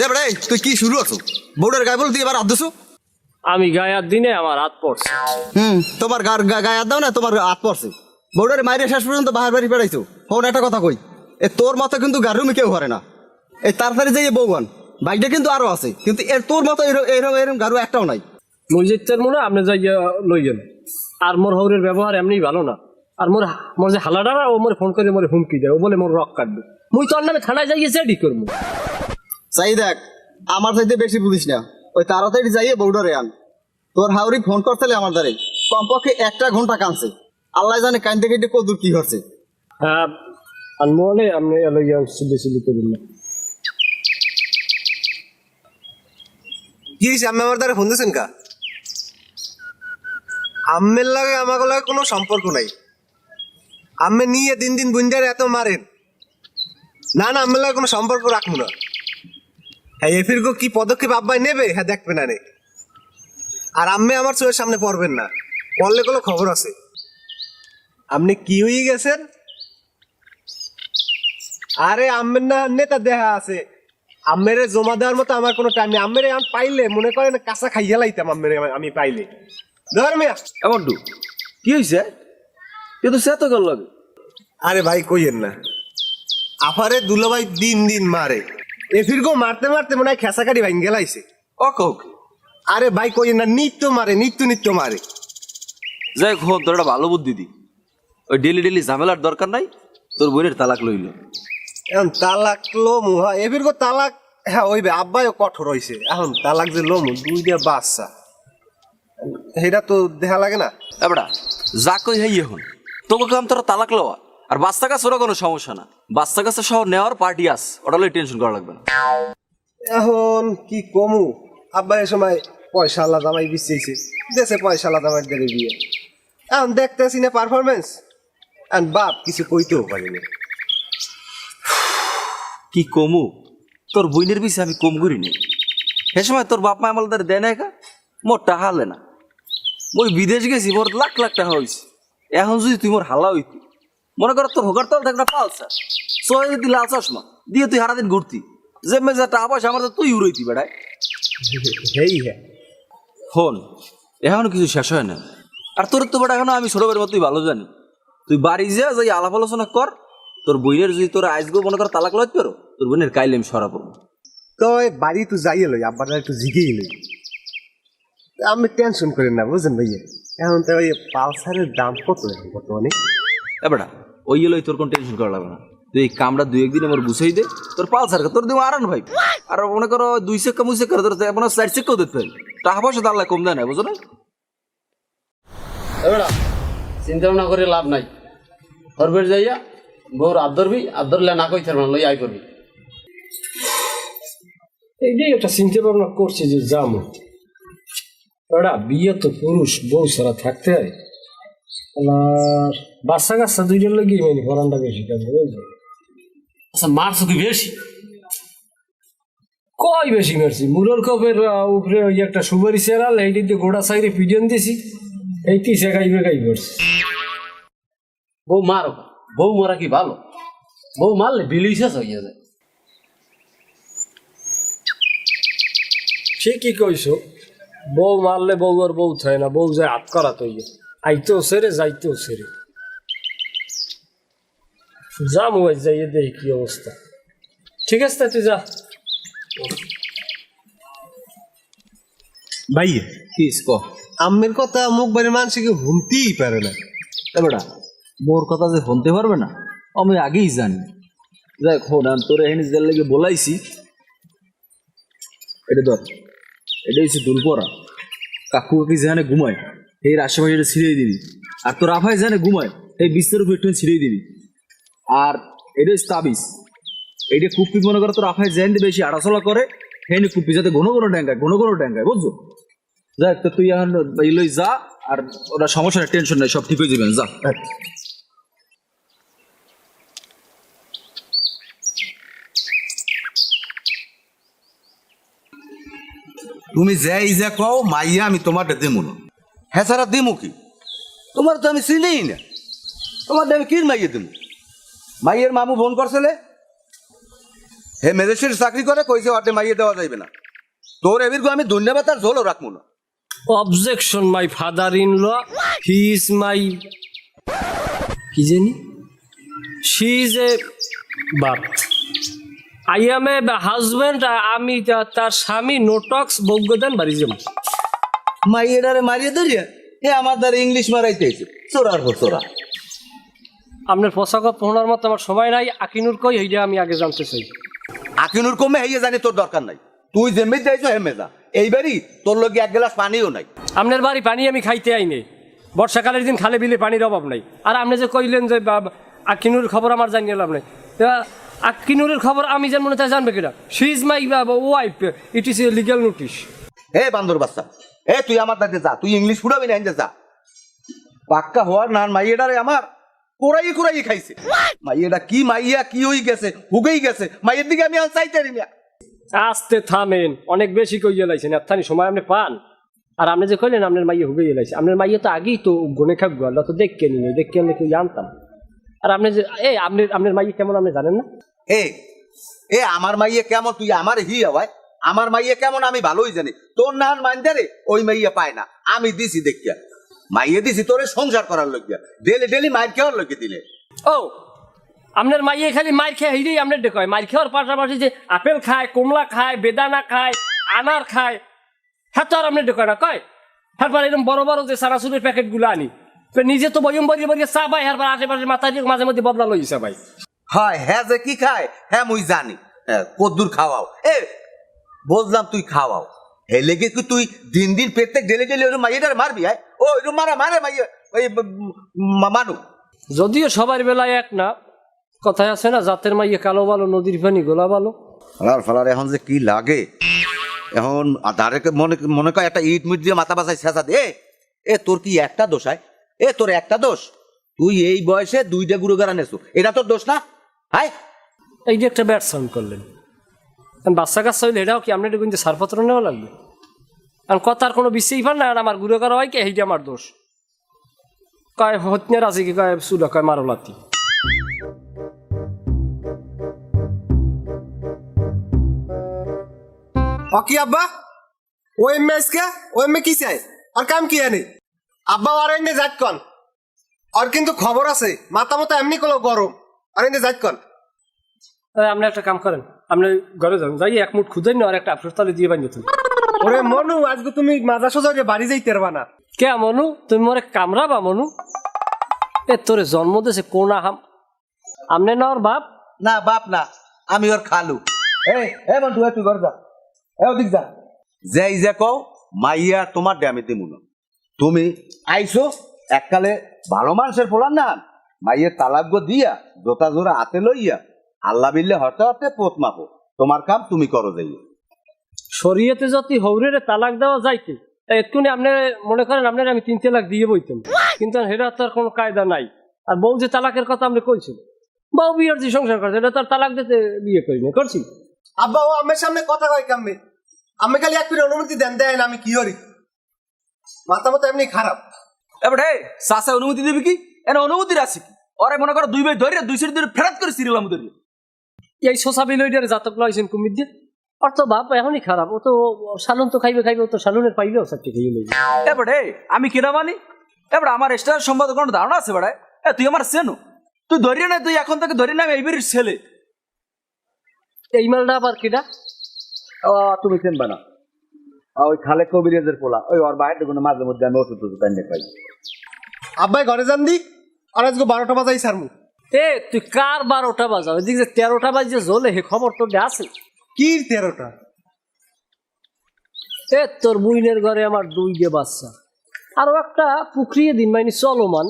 এবারে তুই কি শুরু আছো বউডার গায়ে বল দিয়ে এবার হাত দিছো আমি গায়ে হাত দিনে আমার হাত পড়ছে। তোমার গায়ে হাত দাও না তোমার হাত পড়ছে বউডারে মাইরে শেষ পর্যন্ত বাহার বাড়ি পেড়াইছো ফোন একটা কথা কই এ তোর মতো কিন্তু গারুমি কেউ করে না এই তাড়াতাড়ি যাই বউগান বাইকটা কিন্তু আরো আছে কিন্তু এর তোর মতো এরকম এরকম গারু একটাও নাই মুই যেতে মনে আপনি যাই লইয়েন আর মোর হৌরের ব্যবহার এমনি ভালো না আর মোর যে হালাডারা ও মোর ফোন করে মোর হুমকি দেয় ও বলে মোর রক কাটবে মুই তোর নামে থানায় যাই গেছে এডি করবো চাই দেখ আমার চাইতে বেশি বুঝিস না ওই তাড়াতাড়ি যাইয়ে বউডারে আন তোর হাওরি ফোন করতে আমার দ্বারে কমপক্ষে 1 ঘন্টা কানছে আল্লাহ জানে কান্দে কেটে কদূর কি হচ্ছে হ্যাঁ আর মনে আপনি লইয়ান সিলি করুন না কি হয়েছে আমি আমার দ্বারা ফোন দিয়েছেন কা আম্মের লাগে আমাকে লাগে কোনো সম্পর্ক নাই আম্মে নিয়ে দিন দিন বুঞ্জারে এত মারেন না না আম্মের লাগে কোনো সম্পর্ক রাখবো না হ্যাঁ এফিরগো কি পদক্ষেপ আব্বাই নেবে হ্যাঁ দেখবে না রে আর আম্মে আমার চোখের সামনে পড়বেন না পড়লে কোনো খবর আছে আপনি কি হয়ে গেছেন আরে আম্মের না নেতা দেখা আছে আম্মেরে জমা দেওয়ার মতো আমার কোনো টাইম নেই আম্মেরে আমি পাইলে মনে করেন কাঁচা খাইয়া লাইতাম আম্মেরে আমি পাইলে ধর মিয়া এমন কি হয়েছে কিন্তু সে তো গেল লাগে আরে ভাই কইেন না আফারে দুলাভাই দিন দিন মারে এফিরগো মারতে মারতে মনে হয় খেসাকারি ভাই গেলাইছে ওকে আরে ভাই কইেন না নিত্য মারে নিত্য মারে যাই হোক তোর একটা ভালো বুদ্ধি দি ওই ডেলি ঝামেলার দরকার নাই তোর বোনের তালাক লইল এখন তালাক লোমু হ্যাঁ এফিরগো তালাক হ্যাঁ ওই আব্বাইও কঠোর হয়েছে এখন তালাক যে লোমু 2টা বাচ্চা সেটা তো দেখা লাগে না এবড়া যা কই হাই এখন তোকে কাম তোরা তালাক লওয়া আর বাচ্চা কাছে ওরা কোনো সমস্যা না বাচ্চা কাছে সহ নেওয়ার পার্টি আস ওটা লই টেনশন করা লাগবে না এখন কি কমু আব্বা এ সময় পয়সা আল্লাহ দামাই বিচেছে দেশে পয়সা আল্লাহ দামাই দেবে বিয়ে এখন দেখতেছি না পারফরমেন্স আর বাপ কিছু কইতেও পারিনি কি কমু তোর বইনের পিছে আমি কম করি নি সে সময় তোর বাপ মা আমার দেয় না একা মোর টাকা হালে না মই বিদেশ গেছি মোর লাখ টাকা হয়েছে এখন যদি তুই মোর হালা হইতি মনে কর তোর হোকার তল একটা পালসা সোয়া যদি লাল চশমা দিয়ে তুই সারাদিন ঘুরতি যে মেজা টাকা পয়সা আমার তো তুই উড়াইতি বেড়ায় হেই হ্যাঁ ফোন এখনো কিছু শেষ হয় না আর তোর তো বেটা এখনো আমি ছোটবেলার মতোই ভালো জানি তুই বাড়ি যা যাই আলাপ আলোচনা কর তোর বইনের যদি তোর আইসগো মনে কর তালাক লইতে পারো তোর বোনের কাইলে আমি সরা পড়বো তো বাড়ি তো যাইয়ে লই আব্বার একটু জিগেই লই আমি টেনশন করেন না বুঝলেন ভাইয়া এখন তো ওই পালসারের দাম কত এখন বর্তমানে বেটা ওই লই তোর কোনো টেনশন করা লাগবে না তুই এই কামটা 2-1 দিন আমার গুছাই দে তোর পালসার তোর দিব আরান ভাই আর মনে করো 2 চেক মুই চেক করে তোর আপনার 4 চেক দিতে পারি টাকা পয়সা তো আল্লাহ কম দেয় না বুঝো না এবারে চিন্তা ভাবনা করে লাভ নাই হরবের যাইয়া বউর আদরলে না কইতে পারবো লই আই করবি এইটাই একটা চিন্তা ভাবনা করছি যে যাবো ওরা বিয়ে তো পুরুষ বউ ছাড়া থাকতে হয় আর বাচ্চা কাচ্চা 2টার লাগি মানে ফরানটা বেশি কাজ বুঝলি আচ্ছা মারছো কি বেশি কই বেশি মারছি মুরল কপের উপরে ওই একটা সুপারি চেরাল এইটিতে গোড়া সাইডে পিডিয়ন দিছি এইটি সেগাই বেগাই করছি বউ মারো বউ মারা কি ভালো বউ মারলে বিলি শেষ হয়ে যায় ঠিকই কইছো বউ মারলে বউ আর বউ থাকে না বউ যায় হাত করা তৈরি আইতেও সেরে যাইতেও সেরে যা মোবাইল যাইয়ে দেখি কি অবস্থা ঠিক আছে তুই যা ভাইয়া কিস ক আম্মের কথা মুখ বাড়ি মানুষকে শুনতেই পারে না বেটা বোর কথা যে শুনতে পারবে না আমি আগেই জানি দেখ হন আমি তোর এখানে যে লেগে বলাইছি এটা ধর এটা হচ্ছে দুলপরা কাকু কাকি যেখানে ঘুমায় এই আশেপাশে এটা ছিঁড়ে দিবি আর তোর আফায় যেখানে ঘুমায় এই বিস্তার উপর একটু ছিঁড়ে দিবি আর এটা হচ্ছে তাবিজ এইটা কুপ্পি মনে করে তোর আফায় যেখানে বেশি আড়াচলা করে সেখানে কুপ্পি যাতে ঘন ঘন ড্যাঙ্গায় বুঝছো যাক তো তুই এখন লই যা আর ওটা সমস্যা নেই টেনশন নেই সব ঠিক হয়ে যাবে যা তুমি যাই যা কও মাইয়া আমি তোমারটা দেবো না হ্যাঁ সারা দিমু কি তোমার তো আমি চিনিই না তোমার আমি কি মাইয়ে দিমু মাইয়ের মামু ফোন করছিলে হে ম্যাজিস্ট্রেট চাকরি করে কইছে ওতে মাইয়ে দেওয়া যাইবে না তোর এবির আমি ধন্যবাদ আর ঝোলও রাখবো না Objection, my father-in-law. He is my. কি জানি? She is a birth. I am a husband. আমি তার স্বামী নোটক্স বৌগদান বাড়ি যাব। মাইয়েটারে মারিয়ে ধরিয়া এ আমার দ্বারা ইংলিশ মারাইতে হয়েছে চোরার পর চোরা আপনার পোশাক পহনার মতো আমার সময় নাই। আকিনুর কই এইটা আমি আগে জানতে চাই। আকিনুর কমে হইয়ে জানি তোর দরকার নাই তুই যেমনি যাইছো হেমে যা এইবারই তোর লগে এক গ্লাস পানিও নাই আপনার বাড়ি পানি আমি খাইতে আইনি। বর্ষাকালের দিন খালে বিলে পানির অভাব নাই। আর আপনি যে কইলেন যে আকিনুর খবর আমার জানিয়ে লাভ নাই। আকিনুরের খবর আমি যেন মনে চাই জানবে কিনা। She is my wife, it is a legal notice. হে বান্দর বাচ্চা এ তুই আমার দাঁড়িয়ে যা তুই ইংলিশ ফুটাবি না যা পাক্কা হওয়ার না মাইয়েটারে আমার কোরাই খাইছে মাইয়েটা কি মাইয়া কি হই গেছে হুগেই গেছে মাইয়ের দিকে আমি আর চাইতে পারি না আস্তে থামেন, অনেক বেশি কইয়ে লাইছেন। এতখানি সময় আপনি পান। আর আপনি যে কইলেন আপনার মাইয়ে হুগেই লাইছে, আপনার মাইয়ে তো আগেই তো গনে খাকবো। আল্লাহ তো দেখকে নিয়ে দেখকে আমি কেউ জানতাম। আর আপনি যে আপনার মাইয়ে কেমন আপনি জানেন না? এ আমার মাইয়ে কেমন তুই আমার হি হওয়ায় আমার মাইয়ে কেমন আমি ভালোই জানি তোর নান মাইন্দারে ওই মাইয়ে পায় না আমি দিছি দেখিয়া মাইয়ে দিছি তোরে সংসার করার লইয়া ডেলি মাইর খাওয়ার লইয়া দিলে ও আপনার মাইয়ে খালি মাইর খেয়ে হিরেই আপনার দেখয়। মাইর খাওয়ার পাশাপাশি যে আপেল খায়, কমলা খায়, বেদানা খায়, আনার খায়, হ্যাঁ তো আর আপনার দেখয় না কয়। তারপর এরকম বড় বড় যে সারাসুরের প্যাকেটগুলো আনি নিজে তো বয়ম বরিয়ে চা ভাই। আর আশেপাশে মাথা দিয়ে মাঝে মধ্যে বদলা লইছে ভাই। হয় হ্যাঁ যে কি খায় হ্যাঁ মুই জানি হ্যাঁ কদ্দুর খাওয়াও বুঝলাম তুই খাওয়াও হে লেগে কি তুই দিন প্রত্যেক ডেলি ওই মাইয়েটার মারবি হ্যাঁ ও ওই মারে মাইয়ে ওই মানু যদিও সবার বেলায় এক না, কথায় আছে না জাতের মাইয়ে কালো ভালো নদীর পানি গোলা ভালো। ফালার এখন যে কি লাগে এখন দাঁড়ে মনে কর একটা ইট মিট দিয়ে মাথা বাসায় ছেঁচা দে তোর কি একটা দোষ হয় তোর একটা দোষ তুই এই বয়সে 2টা গুরু গাড়া নেছো এটা তোর দোষ না হাই এই যে একটা ব্যাট সাউন্ড করলেন। কারণ বাচ্চা কাচ্চা হইলে এটাও কি আপনার কিন্তু সারপত্র নেওয়া লাগবে। কারণ কথার কোনো বিশ্বাসই পান না। আর আমার গুরু করা হয় কি এইটা আমার দোষ। কয় হত্যার আছে কি কয় চুলা কয় মারলাতি। কি আব্বা ও এমএ আজকে ও এমএ কি চাই আর কাম কি আনে আব্বা আর এনে যাক কন আর কিন্তু খবর আছে মাথা মতো এমনি কলো গরম আর এনে যাক কন। আপনি একটা কাম করেন, আপনি ঘরে যান, যাই এক মুঠ খুঁজেন না আর একটা আফসোস তালে দিয়ে বানিয়ে তুমি। ওরে মনু আজকে তুমি মাজা সোজা বাড়ি যাইতে পারবা না। কে মনু তুমি মরে কামড়াবা মনু? তোরে জন্ম দিয়েছে কোন আহাম আমনে না ওর বাপ? না বাপ না আমি ওর খালু মন্টু তুই ঘর যা ওদিক যা যাই যে কও মাইয়া তোমার ড্যামে দিমু না তুমি আইসো এককালে ভালো মানুষের পোলার না মাইয়ের তালাক দিয়া জোতা জোড়া হাতে লইয়া আল্লাহ বিল্লে হতে হতে পোত মাপো তোমার কাম তুমি করো যাই শরীয়তে যদি হৌরের তালাক দেওয়া যাইতে এক্ষুনি আপনি মনে করেন আপনার আমি 3 তালাক দিয়ে বইতাম। কিন্তু সেটা তো আর কোনো কায়দা নাই। আর বউ যে তালাকের কথা আপনি কইছিল, বউ বিয়ের যে সংসার করছে এটা তো আর তালাক দিতে বিয়ে করি না করছি। আব্বা ও আমার সামনে কথা কয় কামে আমি খালি এক পিঠে অনুমতি দেন দেয় না আমি কি করি মাথা মতো এমনি খারাপ। এবারে চাষা অনুমতি দেবে কি এর অনুমতি আছে কি ওরে মনে করো 2 ভাই ধরে 2 সিট ধরে ফেরত করে সিরিয়াল আমাদের এই সোসাবি লইডারে জাতক লাইছেন কুমির দিয়ে অর্থ বাপ এখনই খারাপ। ও তো সালুন তো খাইবে ও তো সালুনের পাইলেও চাকরি খাইয়ে লইবে। এবারে আমি কেনা মানি এবার আমার স্টার সম্বন্ধে কোনো ধারণা আছে বেড়ায় তুই আমার চেনো তুই ধরিয়ে না তুই এখন থেকে ধরিয়ে না আমি এইবারের ছেলে। এই মালটা আবার কিনা তুমি চেনবা না ওই খালে কবিরাজের পোলা ওই ওর বাইরে কোনো মাঝে মধ্যে আমি ওষুধ টষুধ আনিয়ে পাই। আব্বাই ঘরে যান দি আর আজকে 12টা বাজাই সারমু। তুই কার 12টা বাজাও এদিকে যে 13টা বাজে জ্বলে হে খবর তোর আছে কি 13টা? তোর বুইনের ঘরে আমার 2 বাচ্চা আরো একটা পুকুরিয়ে দিন মাইনি চলমান।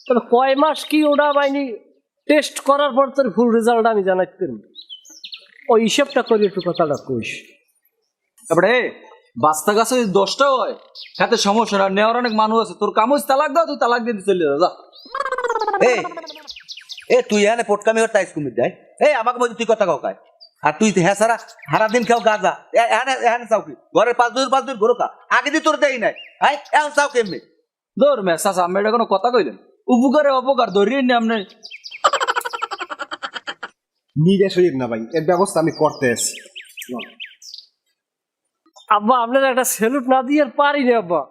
তবে কয় মাস কি ওটা মাইনি টেস্ট করার পর তোর ফুল রেজাল্ট আমি জানাইতে পারবো। ওই হিসেবটা করি একটু কথাটা কইস। এবারে বাস্তা গাছে যদি 10টা হয় হাতে সমস্যা না নেওয়ার অনেক মানুষ আছে তোর কামজ তালাক দাও তুই তালাক দিয়ে চলে যা। তুই এখানে পটকামি হর তাইস কুমির দেয় আমাকে বলছি তুই কথা কায় আর তুই হ্যাঁ সারা সারা দিন খাও গাঁজা এখানে চাও কি ঘরের 5 দূর ঘোরো কা আগে দিয়ে তোর দেই নাই এখন চাও কেমনি দৌড় মে চাষা আমি এটা কোনো কথা কইলেন উপকারে অপকার ধরিয়ে নি আপনি নিরাশ হইব না ভাই, এর ব্যবস্থা আমি করতে আছি। আব্বা আপনার একটা স্যালুট না দিয়ে আর পারি না আব্বা।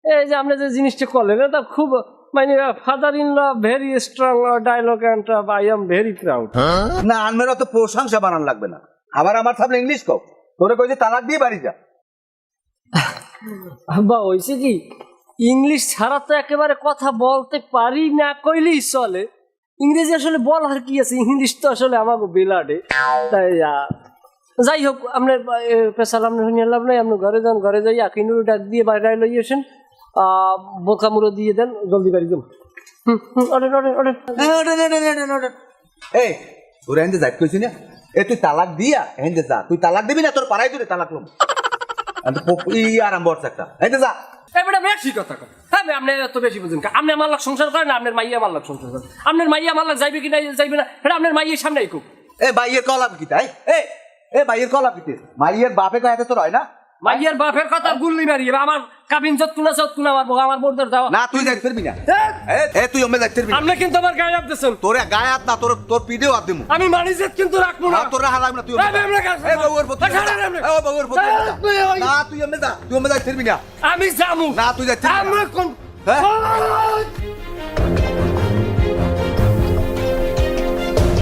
এই যে আপনি যে জিনিসটা করলেন এটা খুব মানে father in law very strong dialogue and I am very proud. না আনমের অত প্রশংসা বানান লাগবে না, আবার আমার সামনে ইংলিশ কও, তোরে কই যে তালাক দিয়ে বাড়ি যা। আব্বা হয়েছে কি ইংলিশ ছাড়া তো একেবারে কথা বলতে পারি না কইলেই চলে, ইংরেজি আসলে বলার কি আছে, ইংলিশ তো আসলে আমাকে বেলাডে। তাই যাই হোক আপনার পেশাল আপনার শুনিয়ে লাভ নাই, আপনি ঘরে যান, ঘরে যাই আকিনুর ডাক দিয়ে বাইরে লই আসেন, বোকা মুড়ো দিয়ে দেন, জলদি বাড়ি যান। এই তোর এনতে যাই কইছি না, এ তুই তালাক দিয়া এনতে যা, তুই তালাক দিবি না তোর পাড়াই দূরে তালাক লম আরাম বর্ষ একটা এনতে যা। এবারে বেশি কথা কয়, হ্যাঁ আপনি এত বেশি বুঝেন, আপনি আমার লাগ সংসার করেন না, আপনার মাইয়া আমার লাগ সংসার করেন, আপনার মাইয়া আমার লাগ যাইবে কি না যাইবে না এটা আপনার মাইয়ের সামনে আইকুক। এ বাইয়ের কলাপ কি তাই, এ বাইয়ের কলাপ কি, মাইয়ের বাপে কয়াতে তোর হয় না, মাইয়ের বাপের কথা গুল্লি মারি আমার কাবিন যতকুনা যতকুনা মারবো, আমার বোর্ডের যাওয়া না তুই যাইতে পারবি না, এ তুই ওমে যাইতে পারবি না, আপনি কিন্তু আমার গায়ে হাত দিয়েছেন, তোরে গায়ে হাত না, তোর পিঠেও হাত দিমু আমি মানিজেত কিন্তু রাখবো না, না তোর হাত লাগবে না, তুই এ বউর পুত্র না, তুই ওমে যা, তুই ওমে যাইতে পারবি না, আমি যামু না তুই যাইতে পারবি না। আমরা কোন হ্যাঁ